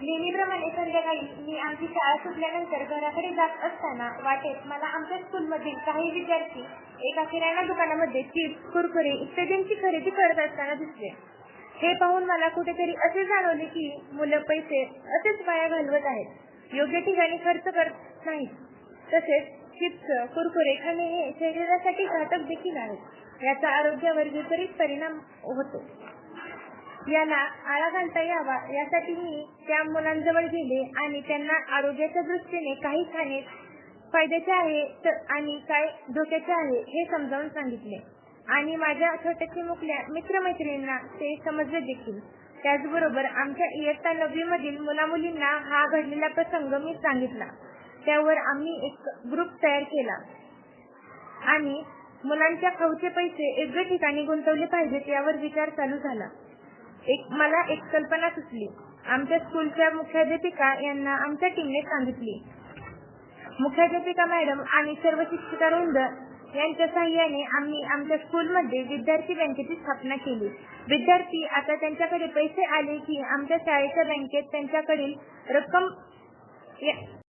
नेहमीप्रमाणे संध्याकाळी मी आमची शाळा सुटल्यानंतर घराकडे जात असताना वाटेत मला आमच्या स्कूलमधील काही विद्यार्थी एका किराणा दुकानामध्ये चिप्स, कुरकुरे इत्यादींची खरेदी करत असताना दिसले. हे पाहून मला कुठेतरी असे जाणवले की मुलं पैसे असेच वाया घालवत आहेत, योग्य ठिकाणी खर्च करत नाहीत. तसेच चिप्स, कुरकुरे खाणे हे शरीरासाठी घातक देखील आहे. याचा आरोग्यावर विपरीत परिणाम होतो. याला आळा घालता यावा यासाठी मी त्या मुलांजवळ गेले आणि त्यांना आरोग्याच्या दृष्टीने काही खाणे फायद्याचे आहे आणि काय धोक्याचे आहे हे समजावून सांगितले आणि माझ्या छोट्याशा मित्रमैत्रिणींना ते समजले देखील. त्याचबरोबर आमच्या इयत्ता 9वी मधील मुलामुलींना हा घडलेला प्रसंग मी सांगितला. त्यावर आम्ही एक ग्रुप तयार केला आणि मुलांच्या खाऊचे पैसे योग्य ठिकाणी गुंतवले पाहिजेत यावर विचार चालू झाला. मला एक कल्पना सुचली. आमच्या स्कूलच्या मुख्याध्यापिका यांना आमच्या टीमने सांगितली. मुख्याध्यापिका मॅडम आणि सर्व शिक्षिकावृंद यांच्या सहाय्याने आम्ही आमच्या स्कूलमध्ये विद्यार्थी बँकेची स्थापना केली. विद्यार्थी आता त्यांच्याकडे पैसे आले की आमच्या शाळेच्या बँकेत त्यांच्याकडील रक्कम